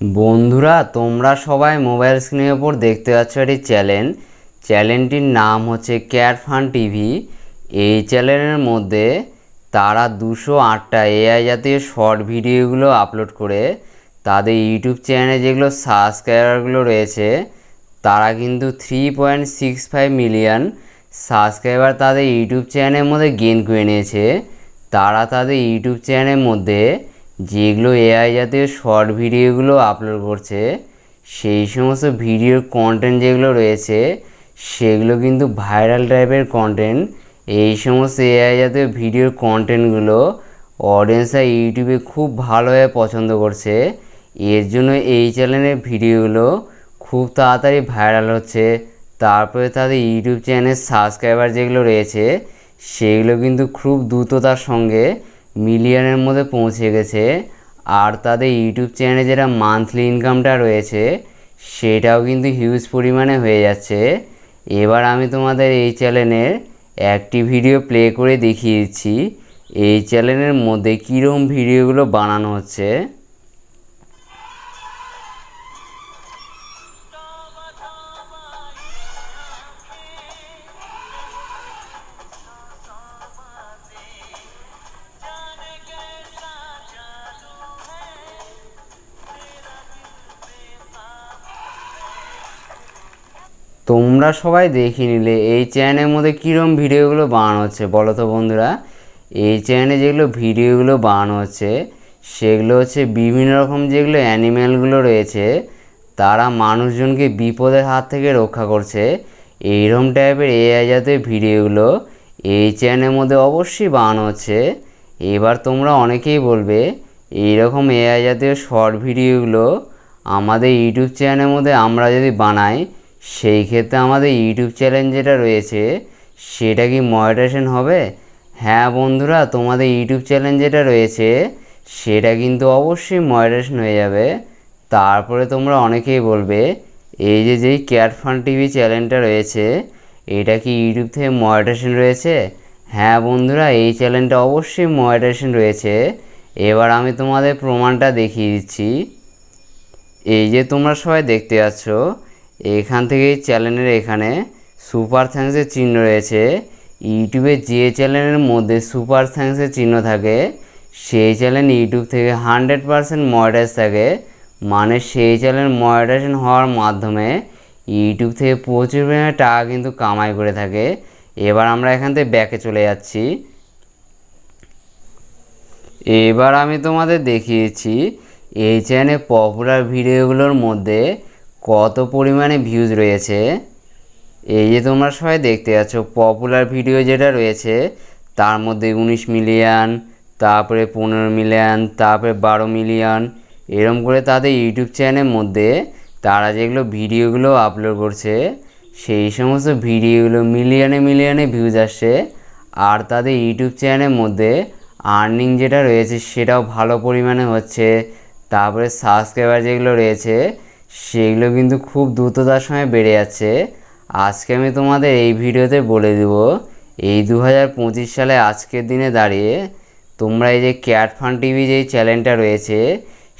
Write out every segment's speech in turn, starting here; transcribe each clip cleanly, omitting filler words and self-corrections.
বন্ধুরা, তোমরা সবাই মোবাইল স্ক্রিনের ওপর দেখতে পাচ্ছ একটি চ্যানেলটির নাম হচ্ছে ক্যাট ফান টিভি। এই চ্যানেলের মধ্যে তারা 208টা এআই জাতীয় শর্ট ভিডিওগুলো আপলোড করে তাদের ইউটিউব চ্যানেলে যেগুলো সাবস্ক্রাইবারগুলো রয়েছে তারা কিন্তু 3.65 মিলিয়ন সাবস্ক্রাইবার তাদের ইউটিউব চ্যানেলের মধ্যে গেইন করে নিয়েছে। তারা তাদের ইউটিউব চ্যানেলের মধ্যে যেগুলো এআই জাতীয় শর্ট ভিডিওগুলো আপলোড করছে সেই সমস্ত ভিডিওর কন্টেন্ট যেগুলো রয়েছে সেগুলো কিন্তু ভাইরাল টাইপের কন্টেন্ট। এই সমস্ত এআই জাতীয় ভিডিওর কন্টেন্টগুলো অডিয়েন্সরা ইউটিউবে খুব ভালোভাবে পছন্দ করছে। এর জন্য এই চ্যানেলের ভিডিওগুলো খুব তাড়াতাড়ি ভাইরাল হচ্ছে। তারপরে তাদের ইউটিউব চ্যানেলের সাবস্ক্রাইবার যেগুলো রয়েছে সেগুলো কিন্তু খুব দ্রুততার সঙ্গে মিলিয়নের মধ্যে পৌঁছে গেছে। আর তাদের ইউটিউব চ্যানেলে যেটা মান্থলি ইনকামটা রয়েছে সেটাও কিন্তু হিউজ পরিমাণে হয়ে যাচ্ছে। এবার আমি তোমাদের এই চ্যানেলের একটি ভিডিও প্লে করে দেখিয়ে দিচ্ছি এই চ্যানেলের মধ্যে কীরকম ভিডিওগুলো বানানো হচ্ছে। তোমরা সবাই দেখে নিলে এই চ্যানেলের মধ্যে কীরকম ভিডিওগুলো বানানো হচ্ছে বলো তো বন্ধুরা। এই চ্যানেলে যেগুলো ভিডিওগুলো বানানো হচ্ছে সেগুলো হচ্ছে বিভিন্ন রকম যেগুলো অ্যানিম্যালগুলো রয়েছে তারা মানুষজনকে বিপদের হাত থেকে রক্ষা করছে। এইরকম টাইপের এআই জাতীয় ভিডিওগুলো এই চ্যানেলের মধ্যে অবশ্যই বানানো হচ্ছে। এবার তোমরা অনেকেই বলবে এইরকম এআই জাতীয় শর্ট ভিডিওগুলো আমাদের ইউটিউব চ্যানেলের মধ্যে আমরা যদি বানাই সেই ক্ষেত্রে আমাদের ইউটিউব চ্যানেল যেটা রয়েছে সেটা কি মনিটাইজেশন হবে? হ্যাঁ বন্ধুরা, তোমাদের ইউটিউব চ্যানেল যেটা রয়েছে সেটা কিন্তু অবশ্যই মনিটাইজেশন হয়ে যাবে। তারপরে তোমরা অনেকেই বলবে এই যে যেই ক্যাট ফান টিভি চ্যানেলটা রয়েছে এটা কি ইউটিউব থেকে মনিটাইজেশন রয়েছে? হ্যাঁ বন্ধুরা, এই চ্যানেলটা অবশ্যই মনিটাইজেশন রয়েছে। এবার আমি তোমাদের প্রমাণটা দেখিয়ে দিচ্ছি। এই যে তোমরা সবাই দেখতে পাচ্ছ এখান থেকে এই চ্যানেলের এখানে সুপার থ্যাঙ্কসের চিহ্ন রয়েছে। ইউটিউবে যে চ্যানেলের মধ্যে সুপার থ্যাঙ্কসের চিহ্ন থাকে সেই চ্যানেল ইউটিউব থেকে 100% মনিটাইজ থাকে, মানে সেই চ্যানেল মনিটাইজেশন হওয়ার মাধ্যমে ইউটিউব থেকে প্রচুর পরিমাণে টাকা কিন্তু কামাই করে থাকে। এবার আমরা এখান থেকে ব্যাকে চলে যাচ্ছি। এবার আমি তোমাদের দেখিয়েছি এই চ্যানেলে পপুলার ভিডিওগুলোর মধ্যে কত পরিমাণে ভিউজ রয়েছে। এই যে তোমরা সবাই দেখতে পাচ্ছ পপুলার ভিডিও যেটা রয়েছে তার মধ্যে 19 মিলিয়ন, তারপরে 15 মিলিয়ন, তারপরে 12 মিলিয়ন, এরম করে তাদের ইউটিউব চ্যানেলের মধ্যে তারা যেগুলো ভিডিওগুলো আপলোড করছে সেই সমস্ত ভিডিওগুলো মিলিয়নে মিলিয়নে ভিউজ আসছে। আর তাদের ইউটিউব চ্যানেলের মধ্যে আর্নিং যেটা রয়েছে সেটাও ভালো পরিমাণে হচ্ছে। তারপরে সাবস্ক্রাইবার যেগুলো রয়েছে সেগুলো কিন্তু খুব দ্রুততার সঙ্গে বেড়ে যাচ্ছে। আজকে আমি তোমাদের এই ভিডিওতে বলে দেব এই 2025 সালে আজকের দিনে দাঁড়িয়ে তোমরা এই যে ক্যাট ফান টিভি যেই চ্যানেলটা রয়েছে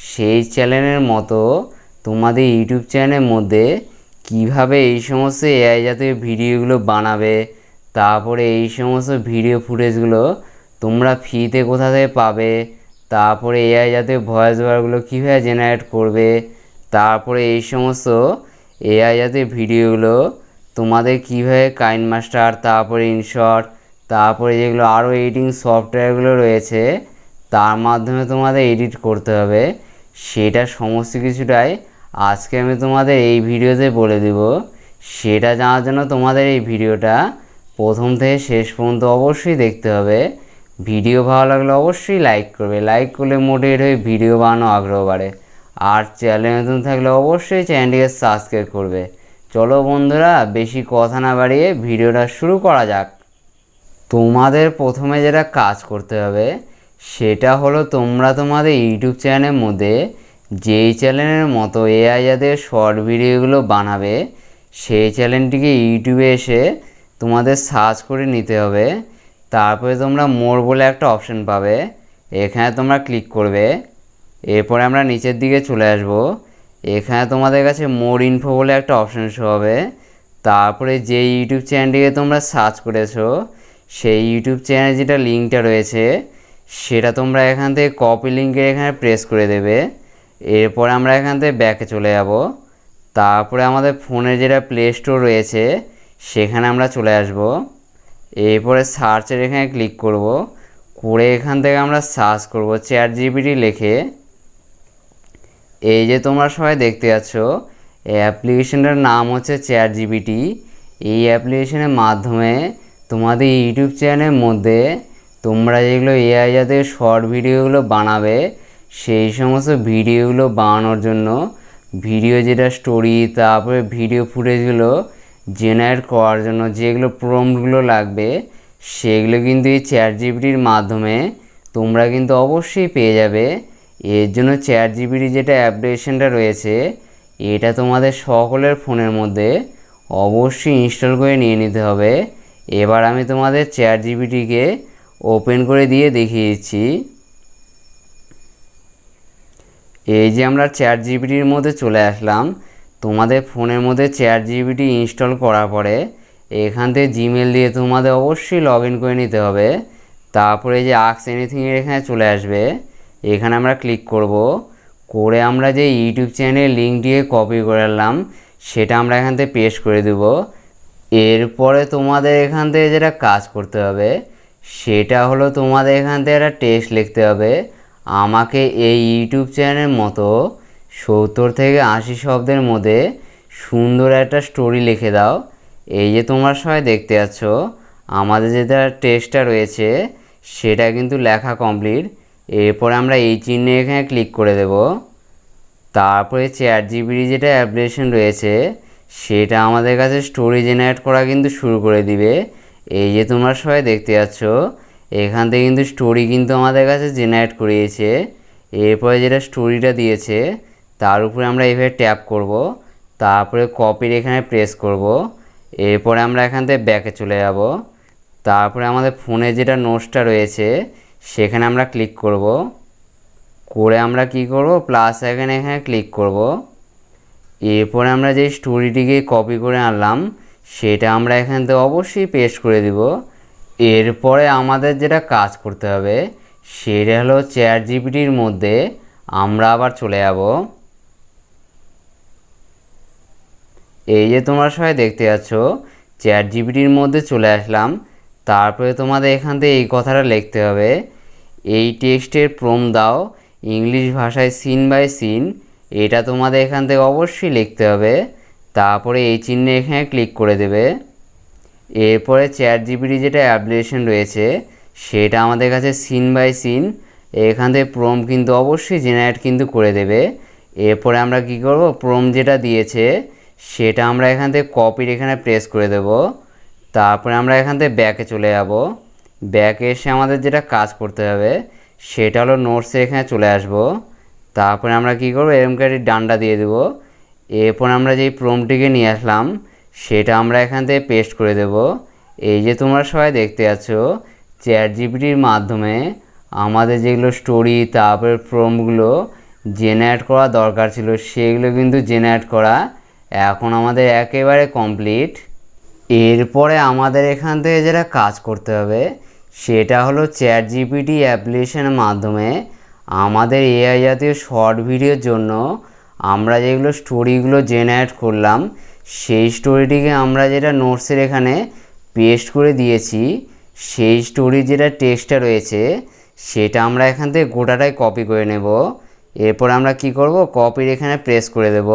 সেই চ্যানেলের মতো তোমাদের ইউটিউব চ্যানেলের মধ্যে কিভাবে এই সমস্ত এআই জাতীয় ভিডিওগুলো বানাবে, তারপরে এই সমস্ত ভিডিও ফুটেজগুলো তোমরা ফ্রিতে কোথা থেকে পাবে, তারপরে এআই জাতীয় ভয়েস ওভারগুলো কীভাবে জেনারেট করবে, তারপরে এই সমস্ত এআই জাতীয় ভিডিওগুলো তোমাদের কীভাবে কাইনমাস্টার, তারপরে ইনশট, তারপরে যেগুলো আরও এডিটিং সফটওয়্যারগুলো রয়েছে তার মাধ্যমে তোমাদের এডিট করতে হবে সেটা সমস্ত কিছুটাই আজকে আমি তোমাদের এই ভিডিওতে বলে দেব। সেটা জানার জন্য তোমাদের এই ভিডিওটা প্রথম থেকে শেষ পর্যন্ত অবশ্যই দেখতে হবে। ভিডিও ভালো লাগলে অবশ্যই লাইক করবে, লাইক করলে মোটিভেট হয়ে ভিডিও বানানো আগ্রহ বাড়ে। আর চ্যানেলে নতুন থাকলে অবশ্যই চ্যানেলটিকে সাবস্ক্রাইব করবে। চলো বন্ধুরা, বেশি কথা না বাড়িয়ে ভিডিওটা শুরু করা যাক। তোমাদের প্রথমে যেটা কাজ করতে হবে সেটা হলো তোমরা তোমাদের ইউটিউব চ্যানেলের মধ্যে যেই চ্যানেলের মতো এআই যাদের শর্ট ভিডিওগুলো বানাবে সেই চ্যানেলটিকে ইউটিউবে এসে তোমাদের সার্চ করে নিতে হবে। তারপরে তোমরা মোর বলে একটা অপশান পাবে, এখানে তোমরা ক্লিক করবে। এরপরে আমরা নিচের দিকে চলে আসব। এখানে তোমাদের কাছে মোর ইনফো বলে একটা অপশন শো হবে। তারপরে যে ইউটিউব চ্যানেলটিকে তোমরা সার্চ করেছো সেই ইউটিউব চ্যানেল যেটা লিঙ্কটা রয়েছে সেটা তোমরা এখান থেকে কপি লিঙ্কে এখানে প্রেস করে দেবে। এরপর আমরা এখান থেকে ব্যাকে চলে যাব। তারপরে আমাদের ফোনে যেটা প্লে স্টোর রয়েছে সেখানে আমরা চলে আসব। এরপরে সার্চের এখানে ক্লিক করব, করে এখান থেকে আমরা সার্চ করব চ্যাট জিপিটি লিখে। এই যে তোমরা সবাই দেখতে পাচ্ছ এই অ্যাপ্লিকেশনটার নাম হচ্ছে চ্যাট জিপিটি। এই অ্যাপ্লিকেশনের মাধ্যমে তোমাদের ইউটিউব চ্যানেলের মধ্যে তোমরা যেগুলো এআই জাতীয় শর্ট ভিডিওগুলো বানাবে সেই সমস্ত ভিডিওগুলো বানানোর জন্য ভিডিও যেটা স্টোরি, তারপরে ভিডিও ফুটেজগুলো জেনারেট করার জন্য যেগুলো প্রম্পটগুলো লাগবে সেগুলো কিন্তু এই চ্যাট জিপিটির মাধ্যমে তোমরা কিন্তু অবশ্যই পেয়ে যাবে। এর জন্য চ্যাট জিপিটি যেটা অ্যাপ্লিকেশনটা রয়েছে এটা তোমাদের সকলের ফোনের মধ্যে অবশ্যই ইনস্টল করে নিয়ে নিতে হবে। এবার আমি তোমাদের চ্যাট জিপিটিকে ওপেন করে দিয়ে দেখিয়ে দিচ্ছি। এই যে আমরা চ্যাট জিপিটির মধ্যে চলে আসলাম। তোমাদের ফোনের মধ্যে চ্যাট জিপিটি ইনস্টল করার পরে এখান থেকে জিমেল দিয়ে তোমাদের অবশ্যই লগ ইন করে নিতে হবে। তারপরে যে আস্ক এনিথিংয়ের এখানে চলে আসবে, এখানে আমরা ক্লিক করব, করে আমরা যে ইউটিউব চ্যানেলের লিঙ্ক দিয়ে কপি করে আনলাম সেটা আমরা এখান থেকে পেস্ট করে দেব। এরপরে তোমাদের এখান থেকে যেটা কাজ করতে হবে সেটা হলো তোমাদের এখান থেকে একটা টেক্সট লিখতে হবে। আমাকে এই ইউটিউব চ্যানেলের মতো 70 থেকে 80 শব্দের মধ্যে সুন্দর একটা স্টোরি লিখে দাও। এই যে তোমরা সবাই দেখতে পাচ্ছ আমাদের যেটা টেক্সটটা রয়েছে সেটা কিন্তু লেখা কমপ্লিট। এরপর আমরা এই চিহ্নে এখানে ক্লিক করে দেব। তারপরে চ্যাট জিপিটি যেটা অ্যাপ্লিকেশন রয়েছে সেটা আমাদের কাছে স্টোরি জেনারেট করা কিন্তু শুরু করে দিবে। এই যে তোমরা সবাই দেখতে পাচ্ছ এখান থেকে কিন্তু স্টোরি কিন্তু আমাদের কাছে জেনারেট করিয়েছে। এরপরে যেটা স্টোরিটা দিয়েছে তার উপরে আমরা এইভাবে ট্যাপ করব, তারপরে কপির এখানে প্রেস করব। এরপরে আমরা এখান থেকে ব্যাকে চলে যাব। তারপরে আমাদের ফোনে যেটা নোটসটা রয়েছে সেখানে আমরা ক্লিক করব, করে আমরা কি করব প্লাস আইকনে এখানে ক্লিক করব। এরপরে আমরা যে স্টোরিটিকে কপি করে আনলাম সেটা আমরা এখান থেকে অবশ্যই পেস্ট করে দিব। এরপরে আমাদের যেটা কাজ করতে হবে সেটা হলো চ্যাট জিপিটির মধ্যে আমরা আবার চলে যাব। এই যে তোমরা সবাই দেখতে পাচ্ছ চ্যাট জিপিটির মধ্যে চলে আসলাম। তারপরে তোমাদের এখান থেকে এই কথাটা লিখতে হবে, এই টেক্সটের প্রম্পট দাও ইংলিশ ভাষায় সিন বাই সিন। এটা তোমাদের এখান থেকে অবশ্যই লিখতে হবে। তারপরে এই চিহ্নে এখানে ক্লিক করে দেবে। এরপরে চ্যাট জিপিটি যেটা অ্যাপ্লিকেশন রয়েছে সেটা আমাদের কাছে সিন বাই সিন এখান থেকে প্রম্পট কিন্তু অবশ্যই জেনারেট কিন্তু করে দেবে। এরপরে আমরা কি করব প্রম্পট যেটা দিয়েছে সেটা আমরা এখান থেকে কপির এখানে প্রেস করে দেব। তারপরে আমরা এখান থেকে ব্যাকে চলে যাব। ব্যাকে এসে আমাদের যেটা কাজ করতে হবে সেটা হলো নোটসে এখানে চলে আসব। তারপরে আমরা কি করব এরকম করে ডান্ডা দিয়ে দেব। এরপর আমরা যেই প্রম্পটটিকে নিয়ে আসলাম সেটা আমরা এখান থেকে পেস্ট করে দেব। এই যে তোমরা সবাই দেখতে পাচ্ছ চ্যাট জিপিটির মাধ্যমে আমাদের যেগুলো স্টোরি তারপরে প্রম্পটগুলো জেনারেট করা দরকার ছিল সেগুলো কিন্তু জেনারেট করা এখন আমাদের একেবারে কমপ্লিট। এরপরে আমাদের এখান থেকে যেটা কাজ করতে হবে সেটা হলো চ্যাট জিপিটি অ্যাপ্লিকেশনের মাধ্যমে আমাদের এআই জাতীয় শর্ট ভিডিওর জন্য আমরা যেগুলো স্টোরিগুলো জেনারেট করলাম সেই স্টোরিটিকে আমরা যেটা নোটসের এখানে পেস্ট করে দিয়েছি সেই স্টোরির যেটা টেক্সটটা রয়েছে সেটা আমরা এখান থেকে গোটাটাই কপি করে নেব। এরপর আমরা কি করব কপির এখানে প্রেস করে দেব।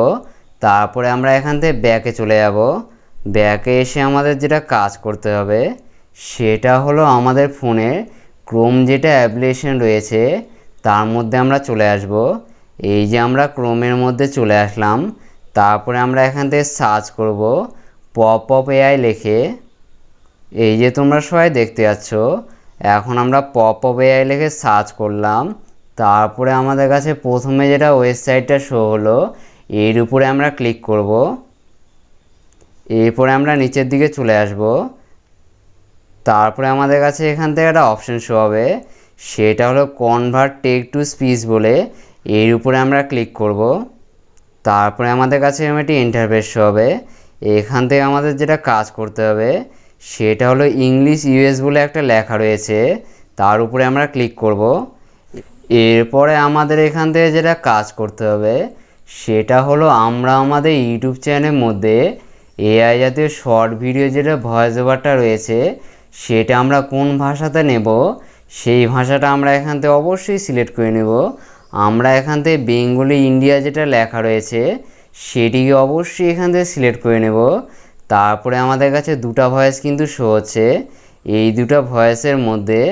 তারপরে আমরা এখান থেকে ব্যাকে চলে যাব। ব্যাকে এসে আমাদের যেটা কাজ করতে হবে সেটা হলো আমাদের ফোনের ক্রোম যেটা অ্যাপ্লিকেশন রয়েছে তার মধ্যে আমরা চলে আসব। এই যে আমরা ক্রোমের মধ্যে চলে আসলাম। তারপরে আমরা এখান থেকে সার্চ করব পপ আপ এআই লিখে। এই যে তোমরা সবাই দেখতে পাচ্ছ এখন আমরা পপ আপ এআই লিখে সার্চ করলাম। তারপরে আমাদের কাছে প্রথমে যেটা ওয়েবসাইটটা শো হলো এর উপরে আমরা ক্লিক করব। এরপরে আমরা নিচের দিকে চলে আসব। তারপরে আমাদের কাছে এখান থেকে একটা অপশন শো হবে সেটা হলো কনভার্ট টেক্সট টু স্পিচ বলে, এর উপরে আমরা ক্লিক করব। তারপরে আমাদের কাছে এরকম একটি ইন্টারফেস হবে। এখান থেকে আমাদের যেটা কাজ করতে হবে সেটা হলো ইংলিশ ইউএস বলে একটা লেখা রয়েছে, তার উপরে আমরা ক্লিক করব। এরপরে আমাদের এখান থেকে যেটা কাজ করতে হবে সেটা হলো আমরা আমাদের ইউটিউব চ্যানেলের মধ্যে এআই জাতীয় শর্ট ভিডিও যেটা ভয়েস ওভারটা রয়েছে সেটা আমরা কোন ভাষাতে নেব সেই ভাষাটা আমরা এখান থেকে অবশ্যই সিলেক্ট করে নেব। আমরা এখান থেকে বেঙ্গলি ইন্ডিয়া যেটা লেখা রয়েছে সেটিকে অবশ্যই এখান থেকে সিলেক্ট করে নেব। তারপরে আমাদের কাছে দুটো ভয়েস কিন্তু শো হচ্ছে। এই দুটো ভয়েসের মধ্যে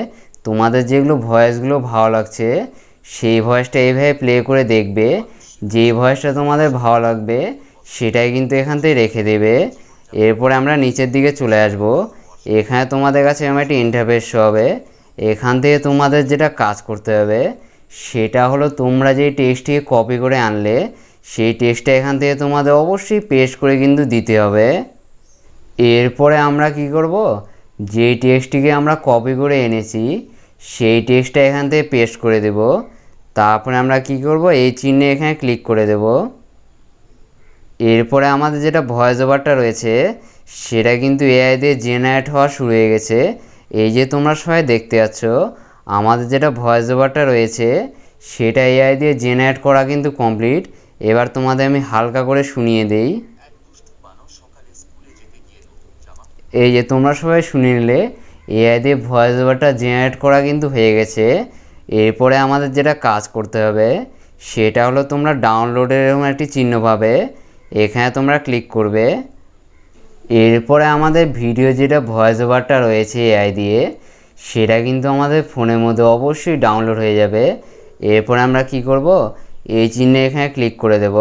তোমাদের যেগুলো ভয়েসগুলো ভালো লাগছে সেই ভয়েসটা এইভাবে প্লে করে দেখবে। যেই ভয়েসটা তোমাদের ভালো লাগবে সেটাই কিন্তু এখান থেকে রেখে দেবে। এরপরে আমরা নিচের দিকে চলে আসব। এখানে তোমাদের কাছে আমার একটি ইন্টারফেস হবে। এখান থেকে তোমাদের যেটা কাজ করতে হবে সেটা হলো তোমরা যেই টেক্সটটিকে কপি করে আনলে সেই টেক্সটটা এখান থেকে তোমাদের অবশ্যই পেস্ট করে কিন্তু দিতে হবে। এরপরে আমরা কি করব, যেই টেক্সটটিকে আমরা কপি করে এনেছি সেই টেক্সটটা এখান থেকে পেস্ট করে দেব। তারপরে আমরা কি করব, এই চিহ্নে এখানে ক্লিক করে দেব। এরপরে আমাদের যেটা ভয়েস ওভারটা রয়েছে সেটা কিন্তু এআই দিয়ে জেনারেট হওয়া শুরু হয়ে গেছে। এই যে তোমরা সবাই দেখতে পাচ্ছ আমাদের যেটা ভয়েস ওভারটা রয়েছে সেটা এআই দিয়ে জেনারেট করা কিন্তু কমপ্লিট। এবার তোমাদের আমি হালকা করে শুনিয়ে দেই। এই যে তোমরা সবাই শুনে নিলে এআই দিয়ে ভয়েস ওভারটা জেনারেট করা কিন্তু হয়ে গেছে। এরপরে আমাদের যেটা কাজ করতে হবে সেটা হলো তোমরা ডাউনলোডের এরকম একটি চিহ্ন পাবে, এখানে তোমরা ক্লিক করবে। এরপরে আমাদের ভিডিও যেটা ভয়েস ওভারটা রয়েছে এআই দিয়ে সেটা কিন্তু আমাদের ফোনের মধ্যে অবশ্যই ডাউনলোড হয়ে যাবে। এরপরে আমরা কি করব, এই চিহ্নে এখানে ক্লিক করে দেব।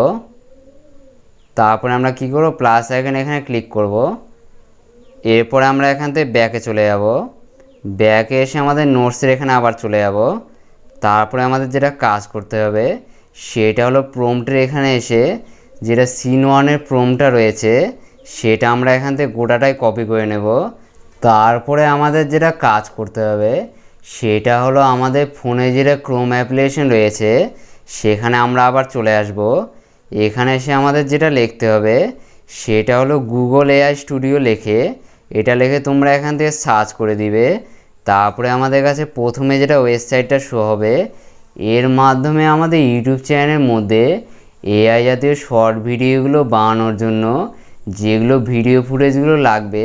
তারপরে আমরা কি করব, প্লাস আইকন এখানে ক্লিক করব। এরপরে আমরা এখান থেকে ব্যাকে চলে যাব। ব্যাকে এসে আমাদের নোটসের এখানে আবার চলে যাব। তারপরে আমাদের যেটা কাজ করতে হবে সেটা হলো প্রম্পটের এখানে এসে যেটা সিন ওয়ানের প্রম্পটটা রয়েছে সেটা আমরা এখান থেকে গোটাটাই কপি করে নেব। তারপরে আমাদের যেটা কাজ করতে হবে সেটা হলো আমাদের ফোনে যেটা ক্রোম অ্যাপ্লিকেশন রয়েছে সেখানে আমরা আবার চলে আসব। এখানে এসে আমাদের যেটা লিখতে হবে সেটা হলো গুগল এআই স্টুডিও এটা লিখে তোমরা এখান থেকে সার্চ করে দিবে। তারপরে আমাদের কাছে প্রথমে যেটা ওয়েবসাইটটা শো হবে, এর মাধ্যমে আমাদের ইউটিউব চ্যানেলের মধ্যে এআই জাতীয় শর্ট ভিডিওগুলো বানানোর জন্য যেগুলো ভিডিও ফুটেজগুলো লাগবে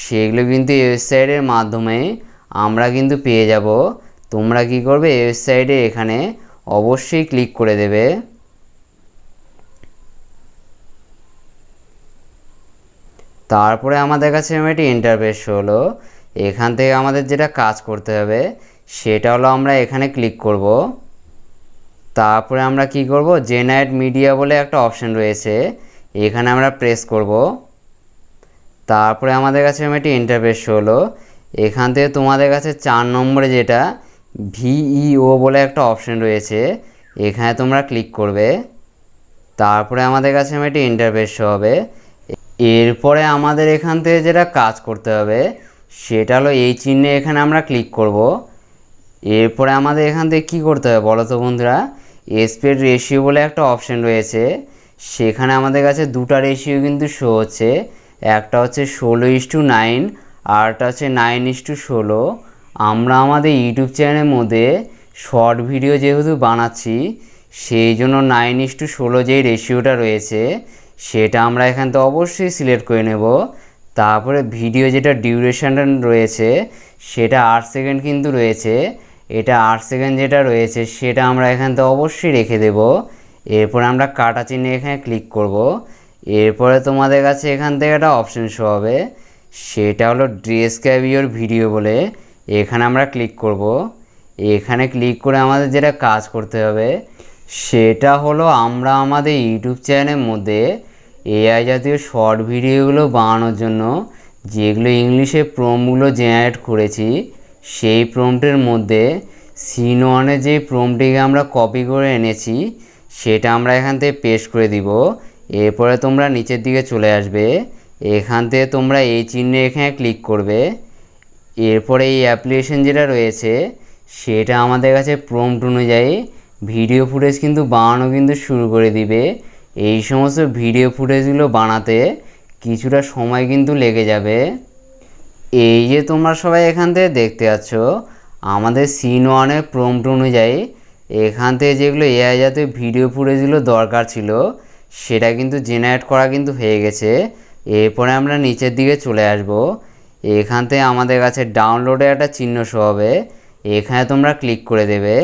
সেগুলো কিন্তু এই ওয়েবসাইটের মাধ্যমে আমরা কিন্তু পেয়ে যাব। তোমরা কি করবে, এই ওয়েবসাইটে এখানে অবশ্যই ক্লিক করে দেবে। তারপরে আমাদের কাছে একটি ইন্টারফেস হলো। এখান থেকে আমাদের যেটা কাজ করতে হবে সেটা হলো আমরা এখানে ক্লিক করব। তারপরে আমরা কি করব, জেনারেট মিডিয়া বলে একটা অপশন রয়েছে, এখানে আমরা প্রেস করব। তারপরে আমাদের কাছে একটি ইন্টারফেস হলো। এখান থেকে তোমাদের কাছে 4 নম্বরে যেটা ভিইও বলে একটা অপশন রয়েছে এখানে তোমরা ক্লিক করবে। তারপরে আমাদের কাছে একটি ইন্টারফেস হবে। এরপরে আমাদের এখান থেকে যেটা কাজ করতে হবে সেটা হলো এই চিহ্নে এখানে আমরা ক্লিক করব। এরপরে আমাদের এখান থেকে কী করতে হবে বলো তো বন্ধুরা, এসপেক্ট রেশিও বলে একটা অপশন রয়েছে, সেখানে আমাদের কাছে দুটো রেশিও কিন্তু শো হচ্ছে। একটা হচ্ছে 16:9 আর একটা হচ্ছে 9:16। আমরা আমাদের ইউটিউব চ্যানেলের মধ্যে শর্ট ভিডিও যেহেতু বানাচ্ছি সেই জন্য 9:16 যেই রেশিওটা রয়েছে সেটা আমরা এখান থেকে অবশ্যই সিলেক্ট করে নেব। তারপরে ভিডিও যেটা ডিউরেশনটা রয়েছে সেটা 8 সেকেন্ড কিন্তু রয়েছে, এটা 8 সেকেন্ড যেটা রয়েছে সেটা আমরা এখান থেকে অবশ্যই রেখে দেব। এরপর আমরা কাটা চিহ্নে এখানে ক্লিক করব। এরপরে তোমাদের কাছে এখান থেকে একটা অপশন শো হবে, সেটা হলো ডেসক্রাইব ইওর ভিডিও বলে, এখানে আমরা ক্লিক করব। এখানে ক্লিক করে আমাদের যেটা কাজ করতে হবে সেটা হলো আমরা আমাদের ইউটিউব চ্যানেলের মধ্যে এআই জাতীয় শর্ট ভিডিওগুলো বানানোর জন্য যেগুলো ইংলিশে প্রম্পটগুলো জেনারেট করেছি সেই প্রম্পটের মধ্যে সিন ওয়ানের যে প্রম্পটটিকে আমরা কপি করে এনেছি সেটা আমরা এখান থেকে পেস্ট করে দিব। এরপরে তোমরা নিচের দিকে চলে আসবে, এখান থেকে তোমরা এই চিহ্নে এখানে ক্লিক করবে। এরপরে এই অ্যাপ্লিকেশন যেটা রয়েছে সেটা আমাদের কাছে প্রম্পট অনুযায়ী ভিডিও ফুটেজ কিন্তু বানানো কিন্তু শুরু করে দিবে। এই সমস্ত ভিডিও ফুটেজগুলো বানাতে কিছুটা সময় কিন্তু লেগে যাবে। এই যে তোমরা সবাই এখান থেকে দেখতে পাচ্ছ, আমাদের সিন ওয়ানের প্রম্পট অনুযায়ী এখান থেকে যেগুলো এআই জাতীয় ভিডিও ফুটেজগুলো দরকার ছিল সেটা কিন্তু জেনারেট করা কিন্তু হয়ে গেছে। এরপরে আমরা নিচের দিকে চলে আসব। এখান থেকে আমাদের কাছে ডাউনলোডের একটা চিহ্ন শো হবে, এখানে তোমরা ক্লিক করে দেবে।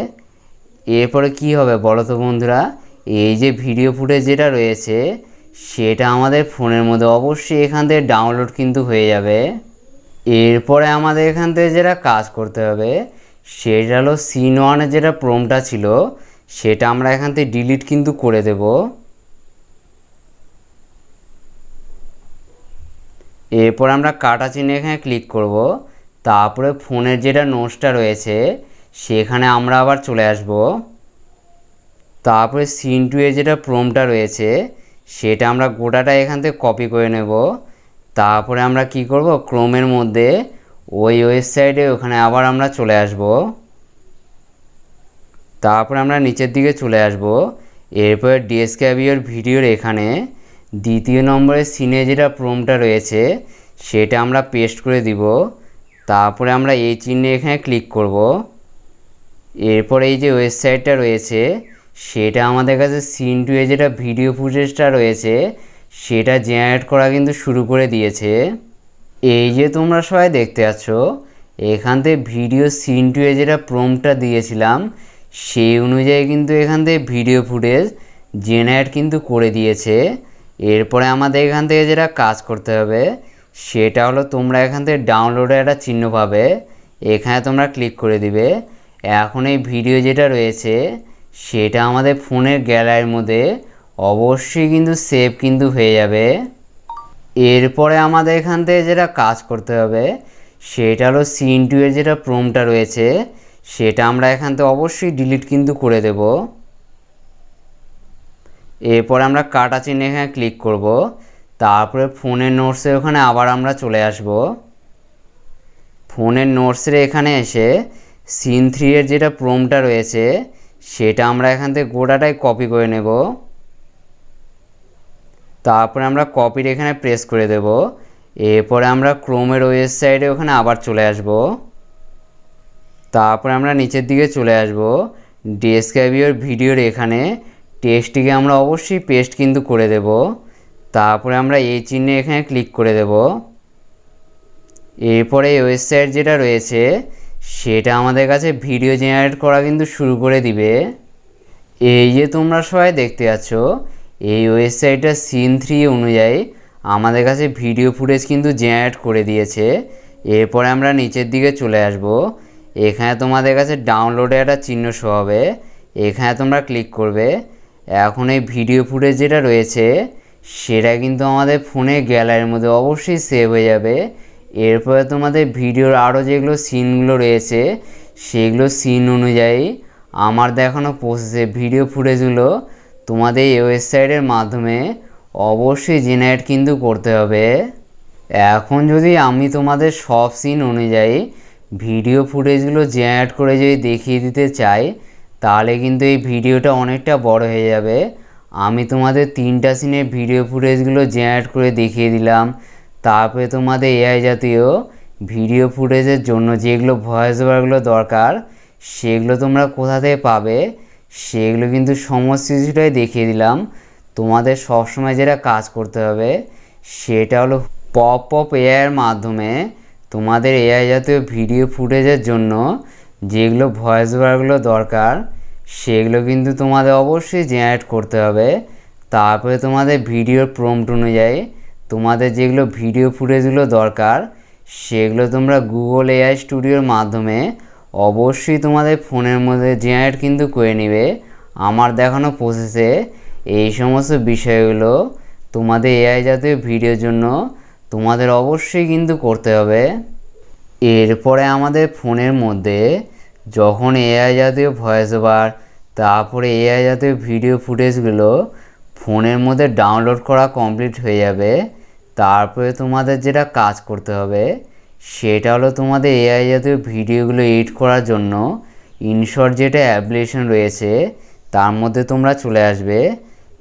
এরপরে কি হবে বলো তো বন্ধুরা, এই যে ভিডিও ফুটেজ যেটা রয়েছে সেটা আমাদের ফোনের মধ্যে অবশ্যই এখান থেকে ডাউনলোড কিন্তু হয়ে যাবে। এরপরে আমাদের এখান থেকে যেটা কাজ করতে হবে সেটা হলো সিন ওয়ানের যেটা প্রম্পটটা ছিল সেটা আমরা এখান থেকে ডিলিট কিন্তু করে দেব। এরপর আমরা কাটা চিহ্নে এখানে ক্লিক করব, তারপরে ফোনের যেটা নোটসটা রয়েছে সেখানে আমরা আবার চলে আসব। তারপরে সিন 2 এর যেটা প্রম্পটটা রয়েছে সেটা আমরা গোটাটা এখান থেকে কপি করে নেব। তারপরে আমরা কি করব, ক্রোমের মধ্যে ওই ওয়েবসাইটে ওখানে আবার আমরা চলে আসব। তারপরে আমরা নিচের দিকে চলে আসব। এরপরে ডেসক্রাইবিওর ভিডিওর এখানে দ্বিতীয় নম্বরের সিনে যেটা প্রম্পটটা রয়েছে সেটা আমরা পেস্ট করে দিব। তারপরে আমরা এই চিহ্নে এখানে ক্লিক করব। এরপরে এই যে ওয়েবসাইটটা রয়েছে সেটা আমাদের কাছে সিন 2 এ যেটা ভিডিও ফুটেজটা রয়েছে সেটা জেনারেট করা কিন্তু শুরু করে দিয়েছে। এই যে তোমরা সবাই দেখতে পাচ্ছ, এখান থেকে ভিডিও সিন 2 এ যেটা প্রম্পটটা দিয়েছিলাম সেই অনুযায়ী কিন্তু এখান থেকে ভিডিও ফুটেজ জেনারেট কিন্তু করে দিয়েছে। এরপরে আমাদের এখান থেকে যেটা কাজ করতে হবে সেটা হলো তোমরা এখান থেকে ডাউনলোডের একটা চিহ্ন পাবে, এখানে তোমরা ক্লিক করে দিবে। এখন এই ভিডিও যেটা রয়েছে সেটা আমাদের ফোনের গ্যালারির মধ্যে অবশ্যই কিন্তু সেভ কিন্তু হয়ে যাবে। এরপরে আমাদের এখান থেকে যেটা কাজ করতে হবে সেটা হলো সিন 2 এর যেটা প্রম্পটটা রয়েছে সেটা আমরা এখান থেকে অবশ্যই ডিলিট কিন্তু করে দেব। এরপরে আমরা কাটা চিহ্নে এখানে ক্লিক করব, তারপরে ফোনের নোটসের ওখানে আবার আমরা চলে আসব। ফোনের নোটসের এখানে এসে সিন 3 এর যেটা প্রম্পটটা রয়েছে সেটা আমরা এখান থেকে গোটাটাই কপি করে নেব। তারপরে আমরা কপির এখানে প্রেস করে দেব। এরপরে আমরা ক্রোমের ওয়েবসাইটে ওখানে আবার চলে আসব। তারপরে আমরা নিচের দিকে চলে আসব। ডেসক্রাইবিওর ভিডিওর এখানে টেক্সটটিকে আমরা অবশ্যই পেস্ট কিন্তু করে দেব। তারপরে আমরা এই চিহ্নে এখানে ক্লিক করে দেব। এরপরে এই ওয়েবসাইট যেটা রয়েছে সেটা আমাদের কাছে ভিডিও জেনারেট করা কিন্তু শুরু করে দিবে। এই যে তোমরা সবাই দেখতে পাচ্ছ, এই ওয়েবসাইটটা সিন 3 অনুযায়ী আমাদের কাছে ভিডিও ফুটেজ কিন্তু জেনারেট করে দিয়েছে। এরপরে আমরা নিচের দিকে চলে আসব। এখানে তোমাদের কাছে ডাউনলোডে একটা চিহ্ন শো হবে, এখানে তোমরা ক্লিক করবে। এখন এই ভিডিও ফুটেজ যেটা রয়েছে সেটা কিন্তু আমাদের ফোনের গ্যালারির মধ্যে অবশ্যই সেভ হয়ে যাবে। এরপরে তোমাদের ভিডিওর আরও যেগুলো সিনগুলো রয়েছে সেগুলো সিন অনুযায়ী আমার দেখানো প্রসেসে ভিডিও ফুটেজগুলো তোমাদের এই ওয়েবসাইটের মাধ্যমে অবশ্যই জেনারেট কিন্তু করতে হবে। এখন যদি আমি তোমাদের সব সিন অনুযায়ী ভিডিও ফুটেজগুলো জেনারেট করে যদি দেখিয়ে দিতে চাই তাহলে কিন্তু এই ভিডিওটা অনেকটা বড় হয়ে যাবে। আমি তোমাদের 3টা সিনের ভিডিও ফুটেজগুলো জেনারেট করে দেখিয়ে দিলাম। তারপরে তোমাদের এআই জাতীয় ভিডিও ফুটেজের জন্য যেগুলো ভয়েস ওভারগুলো দরকার সেগুলো তোমরা কোথা থেকে পাবে সেগুলো কিন্তু সমস্ত কিছুটাই দেখিয়ে দিলাম। তোমাদের সবসময় যেটা কাজ করতে হবে সেটা হলো পপ এআইয়ের মাধ্যমে তোমাদের এআই জাতীয় ভিডিও ফুটেজের জন্য যেগুলো ভয়েস ওভারগুলো দরকার সেগুলো কিন্তু তোমাদের অবশ্যই জেনারেট করতে হবে। তারপরে তোমাদের ভিডিওর প্রম্পট অনুযায়ী তোমাদের যেগুলো ভিডিও ফুটেজগুলো দরকার সেগুলো তোমরা গুগল এআই স্টুডিওর মাধ্যমে অবশ্যই তোমাদের ফোনের মধ্যে জেনারেট কিন্তু করে নেবে। আমার দেখানো প্রসেসে এই সমস্ত বিষয়গুলো তোমাদের এআই জাতীয় ভিডিওর জন্য তোমাদের অবশ্যই কিন্তু করতে হবে। এরপরে আমাদের ফোনের মধ্যে যখন এআই জাতীয় ভয়েস ওভার তারপরে এআই জাতীয় ভিডিও ফুটেজগুলো ফোনের মধ্যে ডাউনলোড করা কমপ্লিট হয়ে যাবে, তারপরে তোমাদের যেটা কাজ করতে হবে সেটা হলো তোমাদের এআই জাতীয় ভিডিওগুলো এডিট করার জন্য ইনশর্ট যেটা অ্যাপ্লিকেশন রয়েছে তার মধ্যে তোমরা চলে আসবে।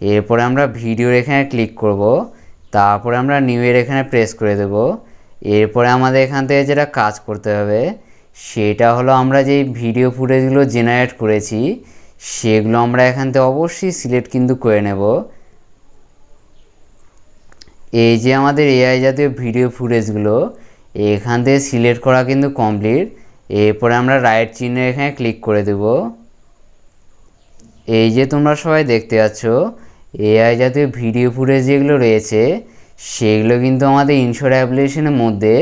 এরপরে আমরা ভিডিওর এখানে ক্লিক করব, তারপরে আমরা নিউ এর এখানে প্রেস করে দেব। এরপরে আমাদের এখান থেকে যেটা কাজ করতে হবে সেটা হলো আমরা যেই ভিডিও ফুটেজগুলো জেনারেট করেছি সেগুলো আমরা এখান থেকে অবশ্যই সিলেক্ট কিন্তু করে নেব। এই যে আমাদের এআই জাতীয় ভিডিও ফুটেজগুলো এখান থেকে সিলেক্ট করা কিন্তু কমপ্লিট। এরপরে আমরা রাইট চিহ্নের এখানে ক্লিক করে দেব। এই যে তোমরা সবাই দেখতে পাচ্ছ এআই জাতীয় ভিডিও ফুটেজ যেগুলো রয়েছে সেগুলো কিন্তু আমাদের ইনশট অ্যাপ্লিকেশনের মধ্যে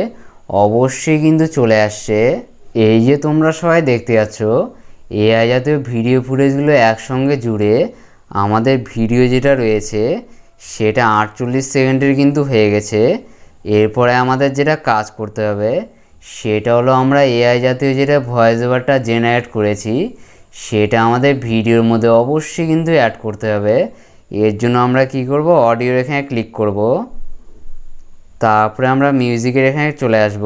অবশ্যই কিন্তু চলে আসছে। এই যে তোমরা সবাই দেখতে পাচ্ছ এআই জাতীয় ভিডিও ফুটেজগুলো একসঙ্গে জুড়ে আমাদের ভিডিও যেটা রয়েছে সেটা 48 সেকেন্ডের কিন্তু হয়ে গেছে। এরপরে আমাদের যেটা কাজ করতে হবে সেটা হলো আমরা এআই জাতীয় যেটা ভয়েস ওভারটা জেনারেট করেছি সেটা আমাদের ভিডিওর মধ্যে অবশ্যই কিন্তু অ্যাড করতে হবে। এর জন্য আমরা কি করব, অডিওর এখানে ক্লিক করব, তারপরে আমরা মিউজিকের এখানে চলে আসব।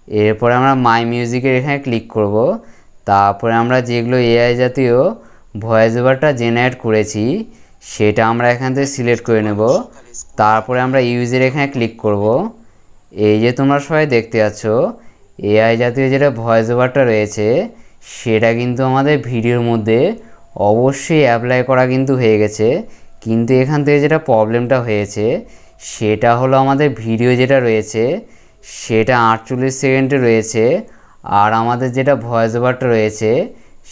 এরপরে আমরা মাই মিউজিকের এখানে ক্লিক করব, তারপরে আমরা যেগুলো এআই জাতীয় ভয়েস ওভারটা জেনারেট করেছি সেটা আমরা এখান থেকে সিলেক্ট করে নেব। তারপরে আমরা ইউজের এখানে ক্লিক করব। এই যে তোমরা সবাই দেখতে পাচ্ছ এআই জাতীয় যেটা ভয়েস ওভারটা রয়েছে সেটা কিন্তু আমাদের ভিডিওর মধ্যে অবশ্যই অ্যাপ্লাই করা কিন্তু হয়ে গেছে। কিন্তু এখান থেকে যেটা প্রবলেমটা হয়েছে সেটা হলো আমাদের ভিডিও যেটা রয়েছে সেটা 48 সেকেন্ডে রয়েছে, আর আমাদের যেটা ভয়েস ওভারটা রয়েছে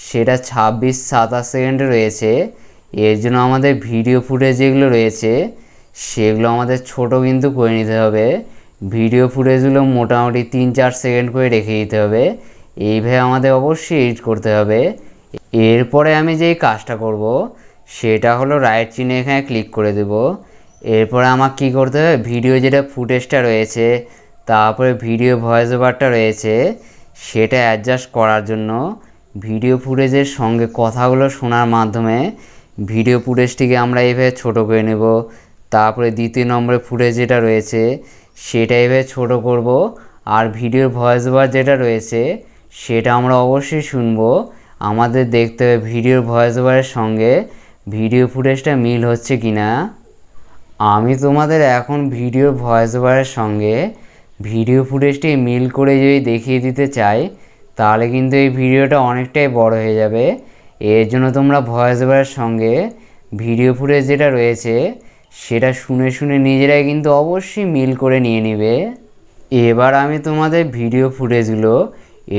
সেটা 26-27 সেকেন্ডে রয়েছে। এর জন্য আমাদের ভিডিও ফুটেজ যেগুলো রয়েছে সেগুলো আমাদের ছোট কিন্তু করে নিতে হবে। ভিডিও ফুটেজগুলো মোটামুটি 3-4 সেকেন্ড করে রেখে দিতে হবে। এইভাবে আমাদের অবশ্যই এডিট করতে হবে। এরপরে আমি যেই কাজটা করব সেটা হলো রাইট চিহ্নে এখানে ক্লিক করে দেব। এরপরে আমার কি করতে হবে, ভিডিও যেটা ফুটেজটা রয়েছে তারপরে ভিডিও ভয়েস ওভারটা রয়েছে সেটা অ্যাডজাস্ট করার জন্য ভিডিও ফুটেজের সঙ্গে কথাগুলো শোনার মাধ্যমে ভিডিও ফুটেজটিকে আমরা এইভাবে ছোটো করে নেব। তারপরে দ্বিতীয় নম্বরে ফুটেজ যেটা রয়েছে সেটা এইভাবে ছোটো করব, আর ভিডিওর ভয়েস ওভার যেটা রয়েছে সেটা আমরা অবশ্যই শুনবো। আমাদের দেখতে হবে ভিডিওর ভয়েস ওভারের সঙ্গে ভিডিও ফুটেজটা মিল হচ্ছে কিনা। আমি তোমাদের এখন ভিডিওর ভয়েস ওভারের সঙ্গে ভিডিও ফুটেজটি মিল করে যদি দেখিয়ে দিতে চাই তাহলে কিন্তু এই ভিডিওটা অনেকটাই বড় হয়ে যাবে। এর জন্য তোমরা ভয়েস ওভারের সঙ্গে ভিডিও ফুটেজ যেটা রয়েছে সেটা শুনে শুনে নিজেরাই কিন্তু অবশ্যই মিল করে নিয়ে নিবে। এবার আমি তোমাদের ভিডিও ফুটেজগুলো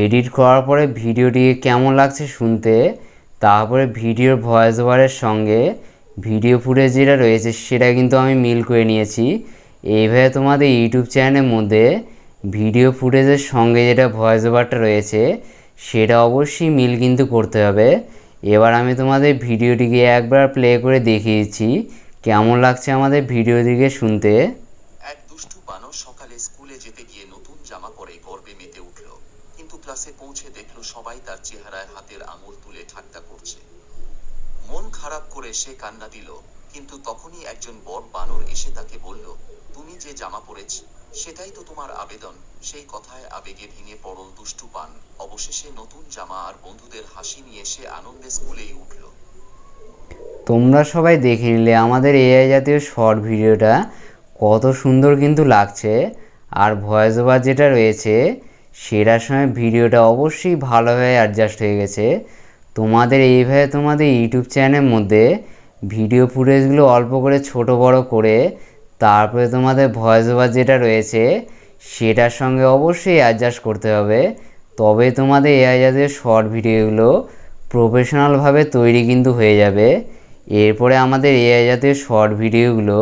এডিট করার পরে ভিডিওটিকে কেমন লাগছে শুনতে, তারপরে ভিডিওর ভয়েস ওভারের সঙ্গে ভিডিও ফুটেজ যেটা রয়েছে সেটা কিন্তু আমি মিল করে নিয়েছি। এইভাবে তোমাদের ইউটিউব চ্যানেলের মধ্যে ভিডিও ফুটেজের সঙ্গে যেটা ভয়েস ওভারটা রয়েছে সেটা অবশ্যই মিল কিন্তু করতে হবে। এবার আমি তোমাদের ভিডিওটিকে একবার প্লে করে দেখিয়ে দিচ্ছি কেমন লাগছে আমাদের ভিডিওটিকে শুনতে। এক দুষ্টু বানর সকালে স্কুলে যেতে গিয়ে নতুন জামা পরে গর্বে মেতে উঠল, কিন্তু ক্লাসে পৌঁছে দেখল সবাই তার চেহারায় হাতের আঙুল তুলে ঠাট্টা করছে। মন খারাপ করে সে কান্না দিল, কিন্তু তখনই একজন বড় বানর এসে তাকে বলল, তুমি যে জামা পরেছ সেটাই তো তোমার আবেদন। সেই কথায় আবেগে ভেঙে পড়ল দুষ্টু বান। অবশেষে নতুন জামা আর বন্ধুদের হাসি নিয়ে সে আনন্দে স্কুলেই উঠল। তোমরা সবাই দেখে নিলে আমাদের এআই জাতীয় শর্ট ভিডিওটা কত সুন্দর কিন্তু লাগছে, আর ভয়েস ওভার যেটা রয়েছে সেটার সময় ভিডিওটা অবশ্যই ভালোভাবে অ্যাডজাস্ট হয়ে গেছে। তোমাদের এইভাবে তোমাদের ইউটিউব চ্যানেলের মধ্যে ভিডিও ফুটেজগুলো অল্প করে ছোট বড় করে তারপরে তোমাদের ভয়েস ওভার যেটা রয়েছে সেটার সঙ্গে অবশ্যই অ্যাডজাস্ট করতে হবে, তবে তোমাদের এআই জাতীয় শর্ট ভিডিওগুলো প্রফেশনালভাবে তৈরি কিন্তু হয়ে যাবে। এরপরে আমাদের এআই জাতীয় শর্ট ভিডিওগুলো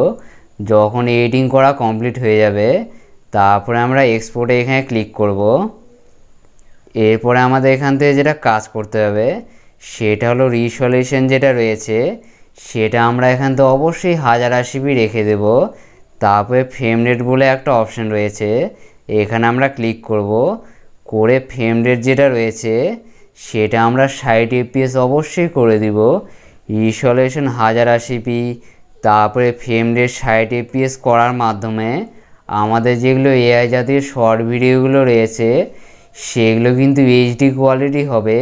যখন এডিটিং করা কমপ্লিট হয়ে যাবে তারপরে আমরা এক্সপোর্টে এখানে ক্লিক করব। এরপরে আমাদের এখান থেকে যেটা কাজ করতে হবে সেটা হলো রিসলিউশন যেটা রয়েছে সেটা আমরা এখান থেকে অবশ্যই 1080p রেখে দেব। তারপরে ফ্রেম রেট বলে একটা অপশান রয়েছে, এখানে আমরা ক্লিক করব, করে ফ্রেম রেট যেটা রয়েছে সেটা আমরা 60 fps অবশ্যই করে দিব। রিসলিউশন 1080p তারপরে ফ্রেম রেট 60 fps করার মাধ্যমে আমাদের যেগুলো এআই জাতীয় শর্ট ভিডিওগুলো রয়েছে সেগুলো কিন্তু এইচডি কোয়ালিটি হবে।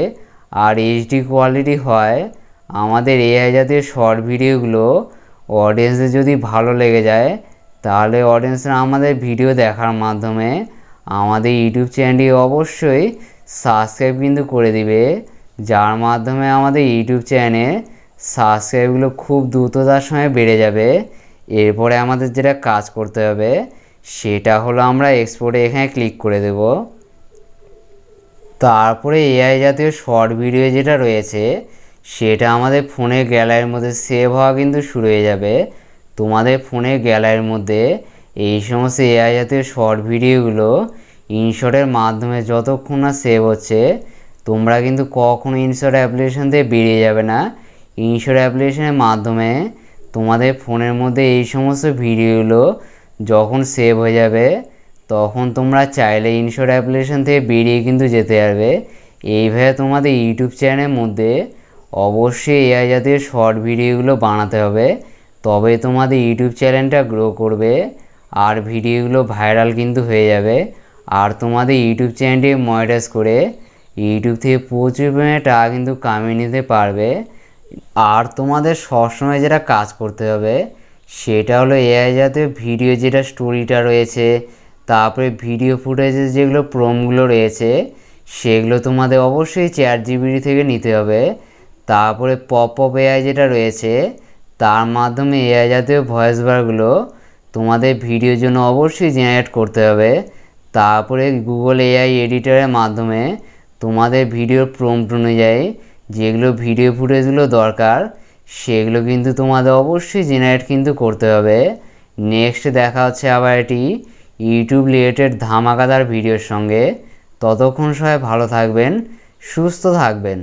আর এইচডি কোয়ালিটি হয় আমাদের এআই জাতীয় শর্ট ভিডিওগুলো অডিয়েন্সের যদি ভালো লেগে যায় তাহলে অডিয়েন্সরা আমাদের ভিডিও দেখার মাধ্যমে আমাদের ইউটিউব চ্যানেলটি অবশ্যই সাবস্ক্রাইব কিন্তু করে দিবে, যার মাধ্যমে আমাদের ইউটিউব চ্যানেলে সাবস্ক্রাইবগুলো খুব দ্রুততার সঙ্গে বেড়ে যাবে। এরপরে আমাদের যেটা কাজ করতে হবে সেটা হলো আমরা এক্সপোর্টে এখানে ক্লিক করে দেব। তারপরে এআই জাতীয় শর্ট ভিডিও যেটা রয়েছে সেটা আমাদের ফোনের গ্যালারির মধ্যে সেভ হওয়া কিন্তু শুরু হয়ে যাবে। তোমাদের ফোনের গ্যালারির মধ্যে এই সমস্ত এআই জাতীয় শর্ট ভিডিওগুলো ইনশটের মাধ্যমে যতক্ষণ না সেভ হচ্ছে তোমরা কিন্তু কখনো ইনশট অ্যাপ্লিকেশন থেকে বেরিয়ে যাবে না। ইনশট অ্যাপ্লিকেশনের মাধ্যমে তোমাদের ফোনের মধ্যে এই সমস্ত ভিডিওগুলো যখন সেভ হয়ে যাবে তখন তোমরা চাইলে ইনশট অ্যাপ্লিকেশন থেকে বেরিয়ে কিন্তু যেতে পারবে। এইভাবে তোমাদের ইউটিউব চ্যানেলের মধ্যে অবশ্যই এআই জাতীয় শর্ট ভিডিওগুলো বানাতে হবে, তবে তোমাদের ইউটিউব চ্যানেলটা গ্রো করবে আর ভিডিওগুলো ভাইরাল কিন্তু হয়ে যাবে। আর তোমাদের ইউটিউব চ্যানেলটি মনিটাইজ করে ইউটিউব থেকে প্রচুর পরিমাণে টাকা কিন্তু কামিয়ে নিতে পারবে। আর তোমাদের সবসময় যেটা কাজ করতে হবে সেটা হলো এআই জাতীয় ভিডিও যেটা স্টোরিটা রয়েছে, তারপরে ভিডিও ফুটেজের যেগুলো প্রম্পটগুলো রয়েছে সেগুলো তোমাদের অবশ্যই চ্যাটজিপিটি থেকে নিতে হবে। তারপরে পপ আপ এআই যেটা রয়েছে তার মাধ্যমে এআই জাতীয় ভয়েস বারগুলো তোমাদের ভিডিওর জন্য অবশ্যই জেনারেট করতে হবে। তারপরে গুগল এআই এডিটরের মাধ্যমে তোমাদের ভিডিওর প্রম্পট অনুযায়ী যেগুলো ভিডিও ফুটেজগুলো দরকার সেগুলো কিন্তু তোমাদের অবশ্যই জেনারেট কিন্তু করতে হবে। নেক্সট দেখা হচ্ছে আবার এটি ইউটিউব রিলেটেড ধামাকাদার ভিডিওর সঙ্গে। ততক্ষণ সবাই ভালো থাকবেন, সুস্থ থাকবেন।